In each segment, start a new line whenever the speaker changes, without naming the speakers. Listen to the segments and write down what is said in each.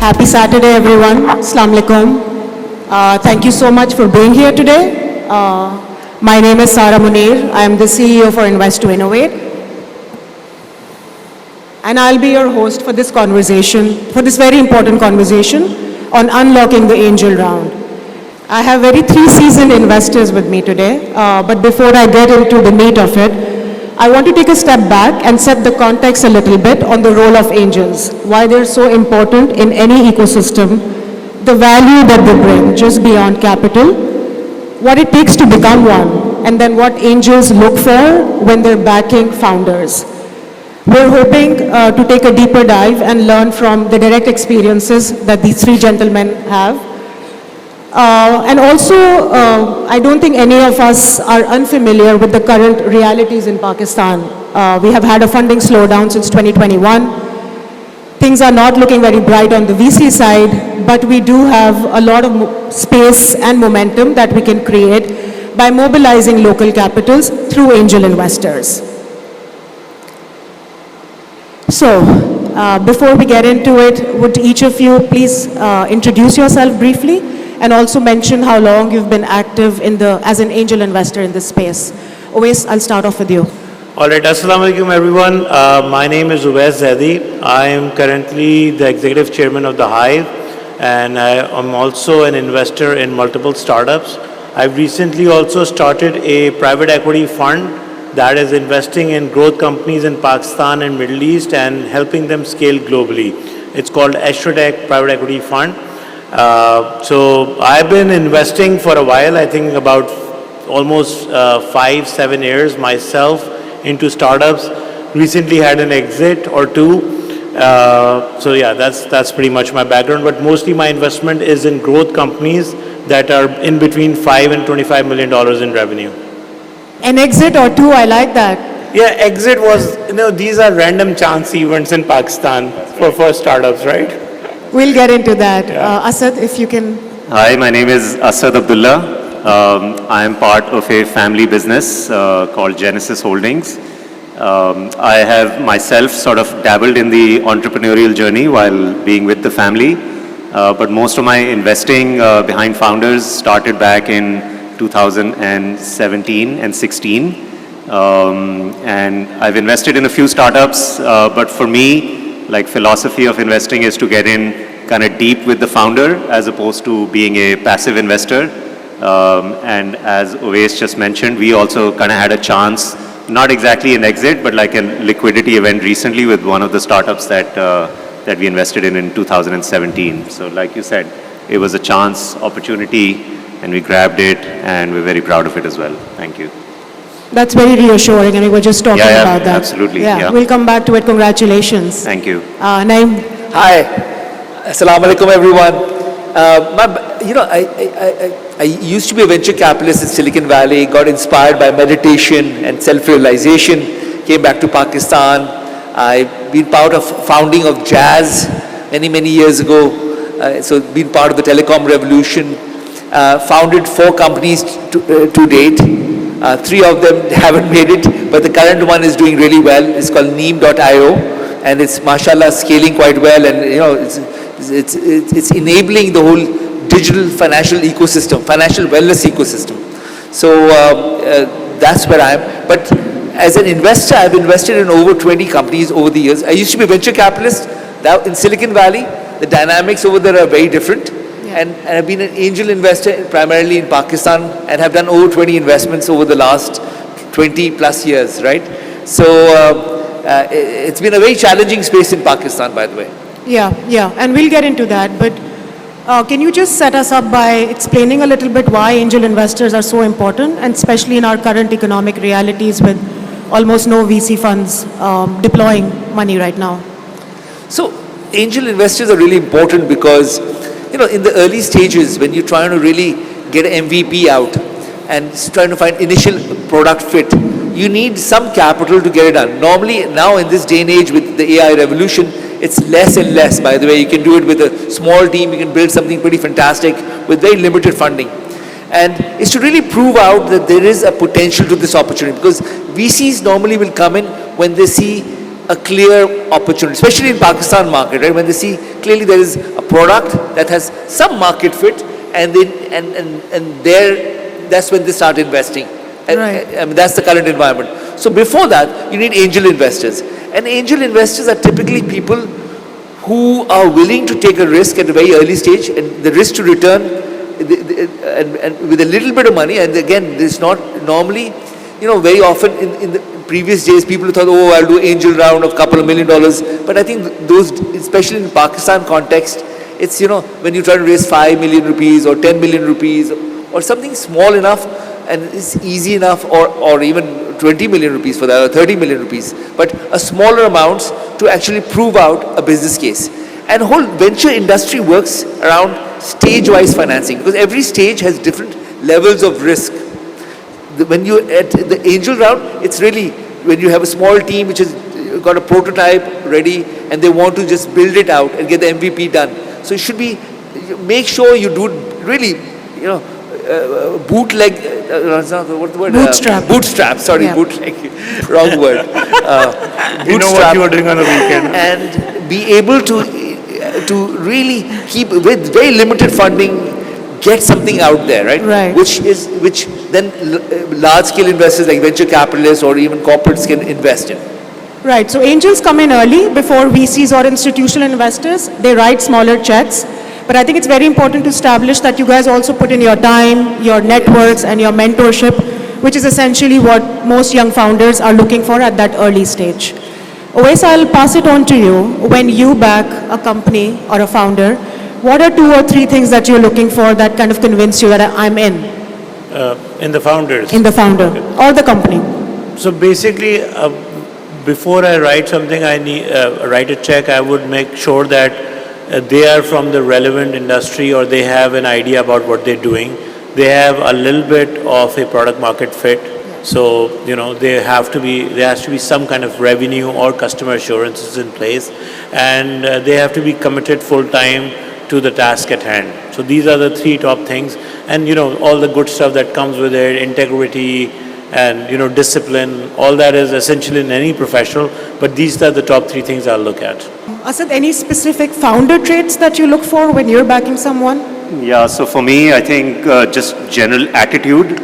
Happy Saturday, everyone. Assalamu alaikum. Thank you so much for being here today. My name is Sara Munir. I am the CEO for Invest to Innovate. And I'll be your host for this conversation, for this very important conversation on unlocking the angel round. I have three seasoned investors with me today, but before I get into the meat of it, I want to take a step back and set the context a little bit on the role of angels, why they're so important in any ecosystem, the value that they bring just beyond capital, what it takes to become one, and then what angels look for when they're backing founders. We're hoping to take a deeper dive and learn from the direct experiences that these three gentlemen have. And also, I don't think any of us are unfamiliar with the current realities in Pakistan. We have had a funding slowdown since 2021. Things are not looking very bright on the VC side, but we do have a lot of space and momentum that we can create by mobilizing local capitals through angel investors. So, before we get into it, would each of you please introduce yourself briefly and also mention how long you've been active as an angel investor in this space. Uwais, I'll start off with you.
All right, assalamu alaikum everyone. My name is Uwais Zaidi. I am currently the executive chairman of the Hive, and I am also an investor in multiple startups. I've recently also started a private equity fund that is investing in growth companies in Pakistan and Middle East and helping them scale globally. It's called Ashtratech Private Equity Fund. So I've been investing for a while, I think about almost 5-7 years myself into startups. Recently had an exit or two. So yeah, that's pretty much my background, but mostly my investment is in growth companies that are in between $5 and $25 million in revenue.
An exit or two, I like that.
Yeah, exit was, these are random chance events in Pakistan for startups, right?
We'll get into that. Yeah. Asad, if you can.
Hi, my name is Asad Abdullah. I am part of a family business called Genesis Holdings. I have myself sort of dabbled in the entrepreneurial journey while being with the family. But most of my investing behind founders started back in 2017 and 16. And I've invested in a few startups, but for me, like philosophy of investing is to get in kind of deep with the founder as opposed to being a passive investor. And as Uwais just mentioned, we also kind of had a chance, not exactly an exit, but like a liquidity event recently with one of the startups that we invested in 2017. So like you said, it was a chance opportunity and we grabbed it and we're very proud of it as well. Thank you.
That's very reassuring, and we were just talking about that.
Absolutely. Yeah,
we'll come back to it. Congratulations.
Thank you.
Naeem.
Hi. Assalamu alaikum, everyone. I used to be a venture capitalist in Silicon Valley, got inspired by meditation and self-realization, came back to Pakistan. I've been part of founding of Jazz many years ago, so been part of the telecom revolution. Founded 4 companies to date. 3 of them haven't made it, but the current one is doing really well. It's called Neem.io, and it's mashallah scaling quite well, and it's enabling the whole digital financial ecosystem, financial wellness ecosystem. So that's where I am. But as an investor, I've invested in over 20 companies over the years. I used to be a venture capitalist. Now in Silicon Valley, the dynamics over there are very different. And I've been an angel investor primarily in Pakistan and have done over 20 investments over the last 20 plus years, right? So it's been a very challenging space in Pakistan, by the way.
Yeah, and we'll get into that. But can you just set us up by explaining a little bit why angel investors are so important, and especially in our current economic realities with almost no VC funds deploying money right now?
So angel investors are really important because in the early stages, when you're trying to really get an MVP out and trying to find initial product fit, you need some capital to get it done. Normally, now in this day and age with the AI revolution, it's less and less. By the way, you can do it with a small team. You can build something pretty fantastic with very limited funding. And it's to really prove out that there is a potential to this opportunity, because VCs normally will come in when they see a clear opportunity, especially in Pakistan market, right? When they see clearly there is a product that has some market fit, and that's when they start investing.
Right.
I mean, that's the current environment. So before that, you need angel investors, and angel investors are typically people who are willing to take a risk at a very early stage, and the risk to return, and with a little bit of money. And again, there's not normally, very often in the previous days, people thought, oh, I'll do angel round of $2 million. But I think those, especially in Pakistan context, it's, when you try to raise 5 million rupees or 10 million rupees or something small enough, and it's easy enough, or even 20 million rupees for that, or 30 million rupees, but a smaller amounts to actually prove out a business case. And whole venture industry works around stage-wise financing, because every stage has different levels of risk. When you're at the angel round, it's really when you have a small team which has got a prototype ready and they want to just build it out and get the MVP done. So it should be, make sure you do really, bootleg, what's the word?
Bootstrap.
Bootstrap, sorry,
Yeah.
bootleg, wrong word.
You know what you were doing on the weekend.
And be able to really keep, with very limited funding, get something out there, right?
Right.
Which then large-scale investors like venture capitalists or even corporates can invest in.
Right. So angels come in early before VCs or institutional investors. They write smaller checks. But I think it's very important to establish that you guys also put in your time, your networks, and your mentorship, which is essentially what most young founders are looking for at that early stage. Oais, I'll pass it on to you. When you back a company or a founder, what are 2 or 3 things that you're looking for that kind of convince you that I'm in
In the founders.
the founder or the company?
So basically, before I write something, I need write a check. I would make sure that they are from the relevant industry, or they have an idea about what they're doing. They have a little bit of a product market fit. So there has to be some kind of revenue or customer assurances in place, and they have to be committed full time to the task at hand. So these are the 3 top things, and all the good stuff that comes with it, integrity and discipline, all that is essential in any professional, but these are the top 3 things I'll look at.
Asad, any specific founder traits that you look for when you're backing someone?
Yeah, so for me, I think just general attitude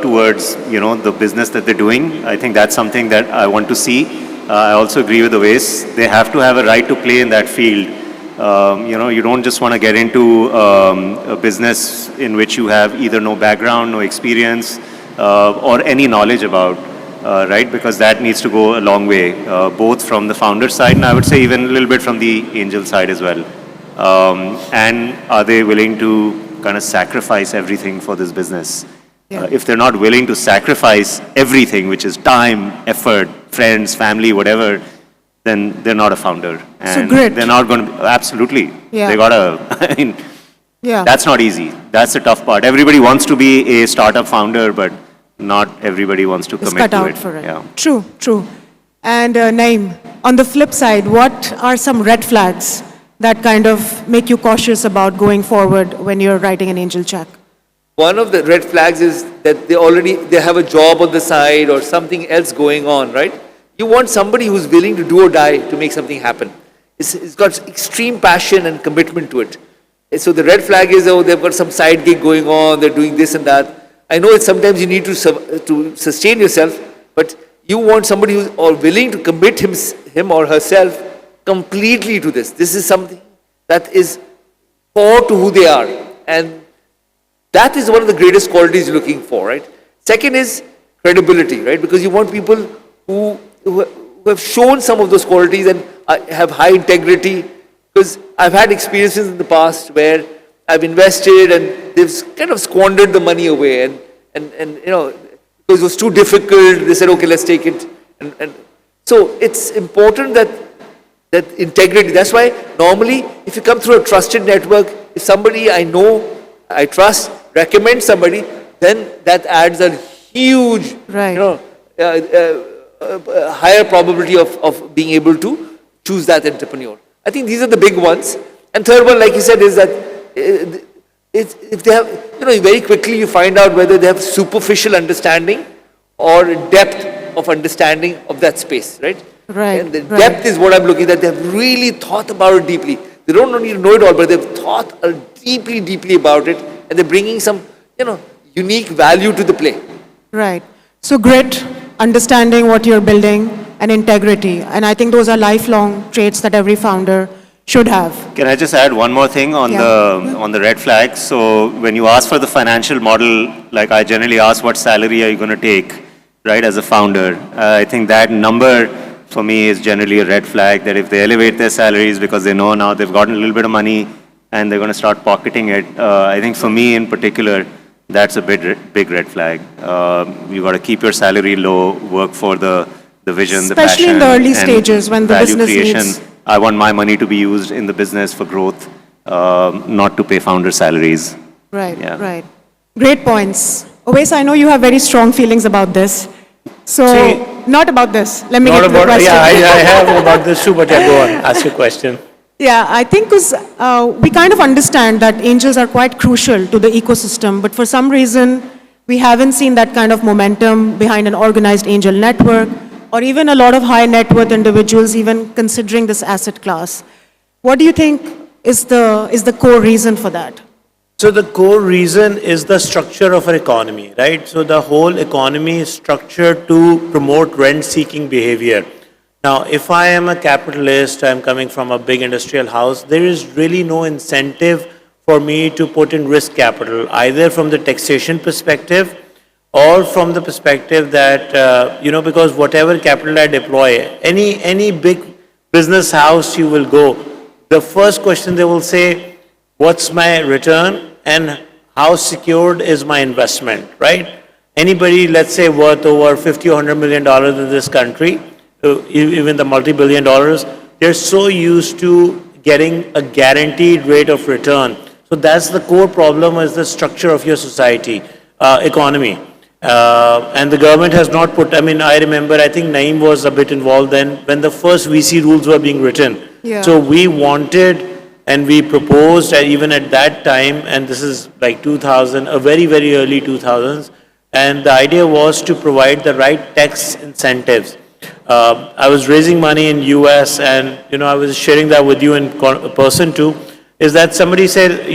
towards, the business that they're doing. I think that's something that I want to see. I also agree with Oais. They have to have a right to play in that field. You don't just want to get into a business in which you have either no background, no experience, or any knowledge about, right? Because that needs to go a long way, both from the founder side, and I would say even a little bit from the angel side as well. And are they willing to kind of sacrifice everything for this business?
Yeah.
If they're not willing to sacrifice everything, which is time, effort, friends, family, whatever, then they're not a founder. And
grit.
they're not going to, absolutely.
Yeah.
They I mean,
Yeah.
that's not easy. That's the tough part. Everybody wants to be a startup founder, but not everybody wants to
It's
commit
cut
to
out
it.
for it.
Yeah.
True, true. And Naeem, on the flip side, what are some red flags that kind of make you cautious about going forward when you're writing an angel check?
One of the red flags is that they have a job on the side or something else going on, right? You want somebody who's willing to do or die to make something happen. It's got extreme passion and commitment to it. So the red flag is, oh, they've got some side gig going on, they're doing this and that. I know it's sometimes you need to sustain yourself, but you want somebody who's willing to commit him or herself completely to this. This is something that is core to who they are. And that is one of the greatest qualities you're looking for, right? Second is credibility, right? Because you want people who have shown some of those qualities and have high integrity. Because I've had experiences in the past where I've invested and they've kind of squandered the money away, and because it was too difficult, they said, okay, let's take it. And so it's important that integrity. That's why normally if you come through a trusted network, if somebody I know, I trust, recommend somebody, then that adds a huge,
Right.
higher probability of being able to choose that entrepreneur. I think these are the big ones. And third one, like you said, is that if they have, very quickly you find out whether they have superficial understanding or depth of understanding of that space, right?
Right,
And the
right.
depth is what I'm looking at. They've really thought about it deeply. They don't need to know it all, but they've thought deeply, deeply about it, and they're bringing some, unique value to the play.
Right. So grit, understanding what you're building, and integrity. And I think those are lifelong traits that every founder should have.
Can I just add one more thing on the red flag? So when you ask for the financial model, like I generally ask, what salary are you going to take, right, as a founder? I think that number for me is generally a red flag. That if they elevate their salaries because they know now they've gotten a little bit of money and they're going to start pocketing it. I think for me in particular, that's a big red flag. You got to keep your salary low, work for the vision, the passion,
Especially in the early
and
stages when the
value
business
creation.
needs.
I want my money to be used in the business for growth, not to pay founder salaries.
Right,
Yeah.
right. Great points. Owais, I know you have very strong feelings about this. So,
See,
not about this. Let me
Not
get to the
about,
question.
yeah, I have about this too, but yeah, go on, ask your question.
Yeah, I think because we kind of understand that angels are quite crucial to the ecosystem, but for some reason, we haven't seen that kind of momentum behind an organized angel network, or even a lot of high net worth individuals even considering this asset class. What do you think is the core reason for that?
So the core reason is the structure of our economy, right? So the whole economy is structured to promote rent-seeking behavior. Now, if I am a capitalist, I'm coming from a big industrial house, there is really no incentive for me to put in risk capital, either from the taxation perspective or from the perspective that, because whatever capital I deploy, any big business house you will go, the first question they will say, what's my return and how secured is my investment, right? Anybody, let's say, worth over 50 or $100 million in this country, even the multi-billion dollars, they're so used to getting a guaranteed rate of return. So that's the core problem, is the structure of your society, economy. And the government has not put, I remember, I think Naeem was a bit involved then when the first VC rules were being written.
Yeah.
So we wanted and we proposed, even at that time, and this is like 2000, a very, very early 2000s, and the idea was to provide the right tax incentives. I was raising money in US, and I was sharing that with you in person too, is that somebody said,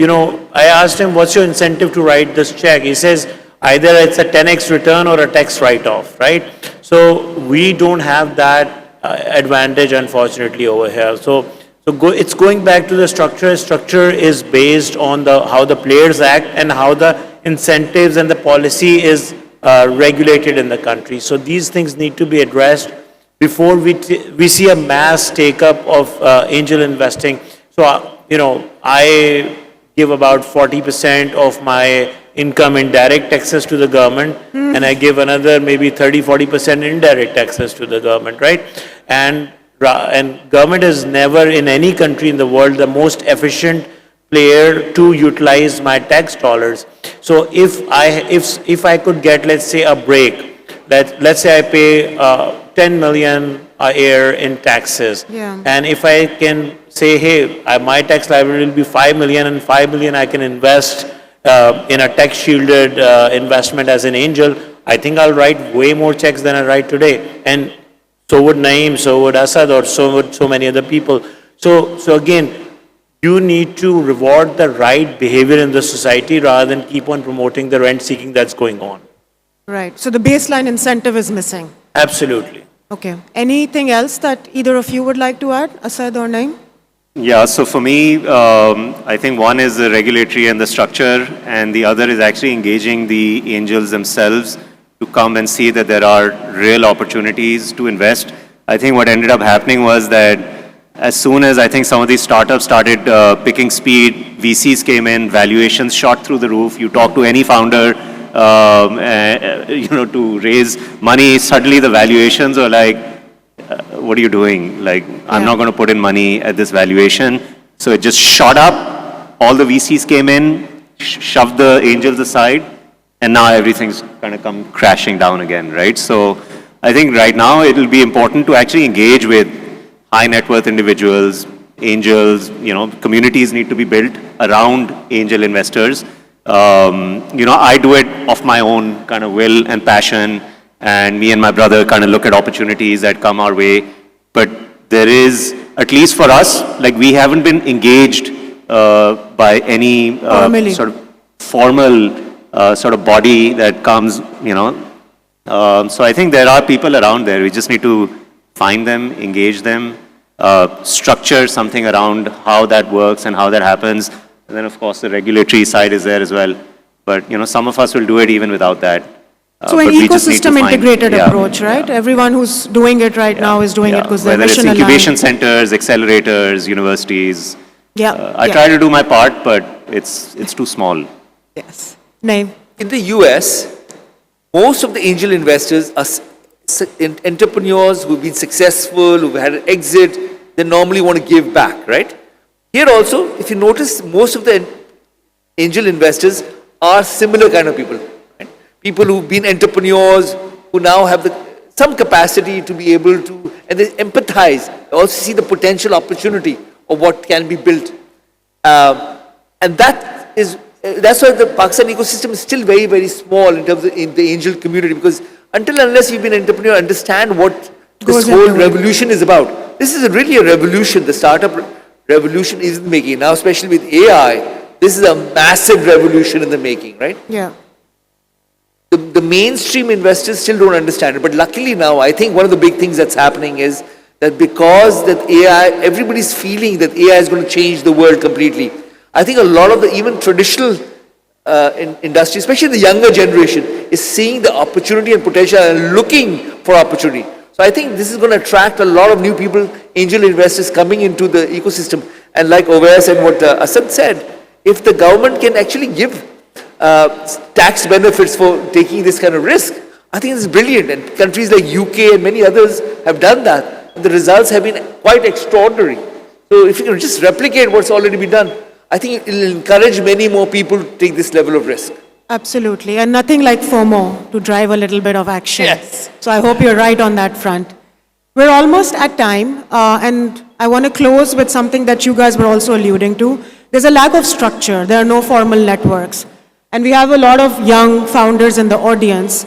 I asked him, what's your incentive to write this check? He says, either it's a 10x return or a tax write-off, right? So we don't have that advantage, unfortunately, over here. So it's going back to the structure. Structure is based on how the players act and how the incentives and the policy is regulated in the country. So these things need to be addressed before we see a mass take-up of angel investing. So, I give about 40% of my income in direct taxes to the government, and I give another maybe 30-40% indirect taxes to the government, right? And government is never in any country in the world the most efficient player to utilize my tax dollars. So if I could get, let's say, a break, let's say I pay 10 million a year in taxes,
Yeah.
and if I can say, hey, my tax liability will be 5 million, and 5 million I can invest in a tax shielded investment as an angel, I think I'll write way more checks than I write today. And so would Naeem, so would Asad, or so would so many other people. So again, you need to reward the right behavior in the society rather than keep on promoting the rent seeking that's going on.
Right. So the baseline incentive is missing.
Absolutely.
Okay. Anything else that either of you would like to add, Asad or Naeem?
Yeah, so for me, I think one is the regulatory and the structure, and the other is actually engaging the angels themselves to come and see that there are real opportunities to invest. I think what ended up happening was that as soon as I think some of these startups started picking speed, VCs came in, valuations shot through the roof. You talk to any founder, to raise money, suddenly the valuations are like, what are you doing? Like, I'm not going to put in money at this valuation. So it just shot up. All the VCs came in, shoved the angels aside, and now everything's kind of come crashing down again, right? So I think right now it will be important to actually engage with high net worth individuals, angels, communities need to be built around angel investors. I do it of my own kind of will and passion, and me and my brother kind of look at opportunities that come our way. but there is, at least for us, like we haven't been engaged by any
Formally.
sort of formal sort of body that comes, so I think there are people around there. We just need to find them, engage them, structure something around how that works and how that happens. And then, of course, the regulatory side is there as well. But, some of us will do it even without that.
So an
but we just need to
ecosystem
find-
integrated
yeah,
approach, right?
yeah,
Everyone who's doing it right now is doing it
yeah.
because their
Whether it's
mission
incubation
aligned.
centers, accelerators, universities.
Yeah.
I
yeah.
try to do my part, but it's too small.
Yes. Name.
In the US, most of the angel investors are entrepreneurs who've been successful, who've had an exit, they normally want to give back, right? Here also, if you notice, most of the angel investors are similar kind of people, right? People who've been entrepreneurs, who now have some capacity to be able to, and they empathize, also see the potential opportunity of what can be built. And that's why the Pakistan ecosystem is still very, very small in terms of in the angel community, because unless you've been an entrepreneur, understand what this
Goes
whole
into it.
revolution is about. This is really a revolution. The startup revolution is in the making. Now, especially with AI, this is a massive revolution in the making, right?
Yeah.
The mainstream investors still don't understand it. But luckily now, I think one of the big things that's happening is that because that AI, everybody's feeling that AI is going to change the world completely. I think a lot of the even traditional industry, especially the younger generation, is seeing the opportunity and potential and looking for opportunity. So I think this is going to attract a lot of new people, angel investors coming into the ecosystem. And like Oveya and what Asad said, if the government can actually give tax benefits for taking this kind of risk, I think it's brilliant. And countries like UK and many others have done that. And the results have been quite extraordinary. So if you can just replicate what's already been done, I think it will encourage many more people to take this level of risk.
Absolutely. And nothing like FOMO to drive a little bit of action.
Yes.
So I hope you're right on that front. We're almost at time. And I want to close with something that you guys were also alluding to. There's a lack of structure. There are no formal networks. And we have a lot of young founders in the audience.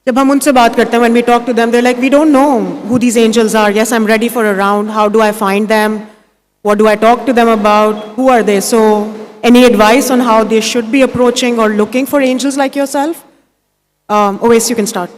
जब हम उनसे बात करते हैं, when we talk to them, they're like, we don't know who these angels are. Yes, I'm ready for a round. How do I find them? What do I talk to them about? Who are they? So any advice on how they should be approaching or looking for angels like yourself? Oveya, you can start.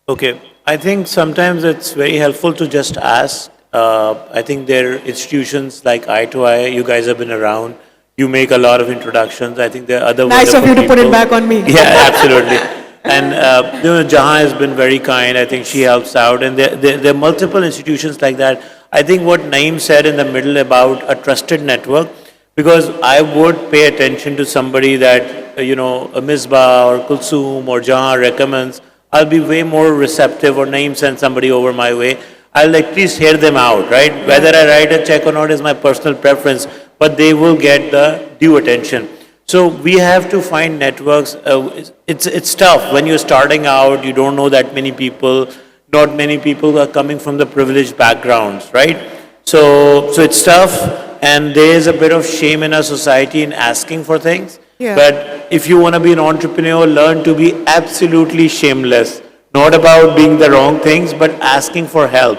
Okay. I think sometimes it's very helpful to just ask. I think there are institutions like Eye to Eye. You guys have been around. You make a lot of introductions. I think there are other
Nice of you
wonderful
to put it
people.
back on me.
Yeah, absolutely. And Jahan has been very kind. I think she helps out. And there are multiple institutions like that. I think what Naeem said in the middle about a trusted network, because I would pay attention to somebody that, a Misbah or Kulsoom or Jahan recommends, I'll be way more receptive, or Naeem sends somebody over my way. I'll at least hear them out, right? Whether I write a check or not is my personal preference, but they will get the due attention. So we have to find networks. It's tough when you're starting out. You don't know that many people. Not many people are coming from the privileged backgrounds, right? So it's tough, and there is a bit of shame in our society in asking for things.
Yeah.
But if you want to be an entrepreneur, learn to be absolutely shameless. Not about being the wrong things, but asking for help.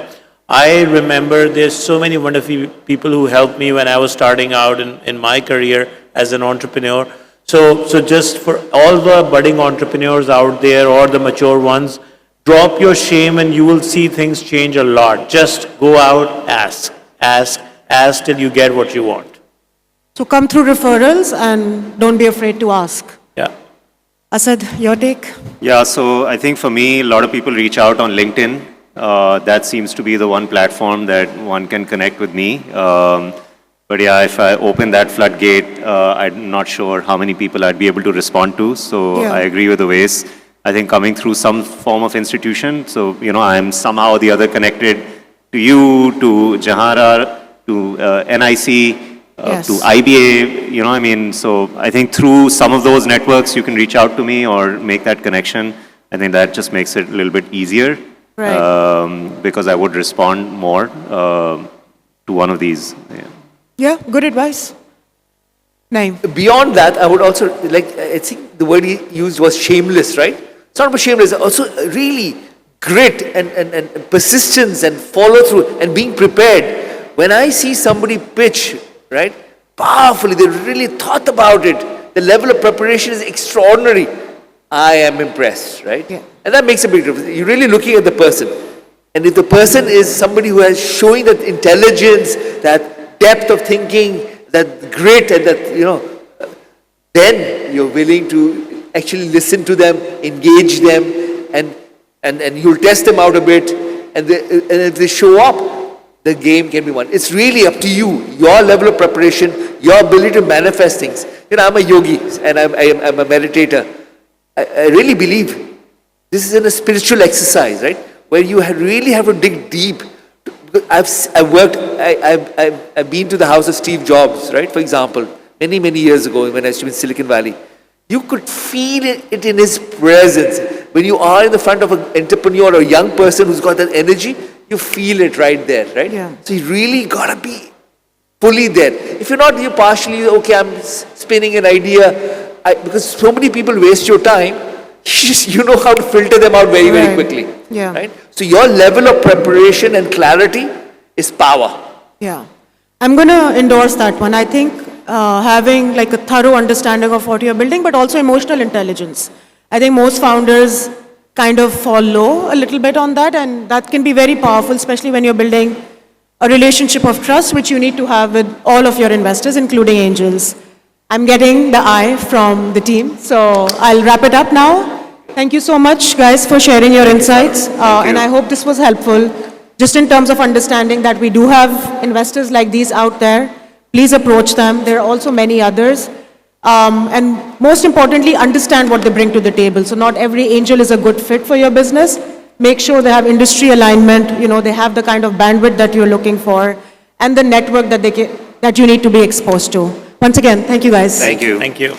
I remember there's so many wonderful people who helped me when I was starting out in my career as an entrepreneur. So just for all the budding entrepreneurs out there or the mature ones, drop your shame and you will see things change a lot. Just go out, ask till you get what you want.
So come through referrals and don't be afraid to ask.
Yeah.
Asad, your take?
Yeah, so I think for me, a lot of people reach out on LinkedIn. That seems to be the one platform that one can connect with me. But yeah, if I open that floodgate, I'm not sure how many people I'd be able to respond to. So
Yeah.
I agree with Oveya. I think coming through some form of institution, so I'm somehow or the other connected to you, to Jahara, to NIC,
Yes.
to IBA, so I think through some of those networks you can reach out to me or make that connection. I think that just makes it a little bit easier.
Right.
Because I would respond more to one of these. Yeah.
Yeah, good advice. Naeem.
Beyond that, I would also I think the word he used was shameless, right? It's not about shameless, also really grit and persistence and follow through and being prepared. When I see somebody pitch, right, powerfully, they really thought about it, the level of preparation is extraordinary. I am impressed, right?
Yeah.
And that makes a big difference. You're really looking at the person. And if the person is somebody who has showing that intelligence, that depth of thinking, that grit and that, then you're willing to actually listen to them, engage them, and you'll test them out a bit. And if they show up, the game can be won. It's really up to you, your level of preparation, your ability to manifest things. I'm a yogi and I'm a meditator. I really believe this is a spiritual exercise, right? Where you really have to dig deep. I've been to the house of Steve Jobs, right? For example, many years ago when I was in Silicon Valley. You could feel it in his presence. When you are in the front of an entrepreneur or a young person who's got that energy, you feel it right there, right?
Yeah.
So you really gotta be fully there. If you're not, you partially, okay, I'm spinning an idea. Because so many people waste your time, you know how to filter them out very quickly.
Yeah.
Right? So your level of preparation and clarity is power.
Yeah. I'm going to endorse that one. I think having like a thorough understanding of what you're building, but also emotional intelligence. I think most founders kind of fall low a little bit on that, and that can be very powerful, especially when you're building a relationship of trust, which you need to have with all of your investors, including angels. I'm getting the eye from the team, so I'll wrap it up now. Thank you so much, guys, for sharing your insights, and I hope this was helpful, just in terms of understanding that we do have investors like these out there. Please approach them. There are also many others. And most importantly, understand what they bring to the table. So not every angel is a good fit for your business. Make sure they have industry alignment, they have the kind of bandwidth that you're looking for, and the network that you need to be exposed to. Once again, thank you guys.
Thank you.
Thank you.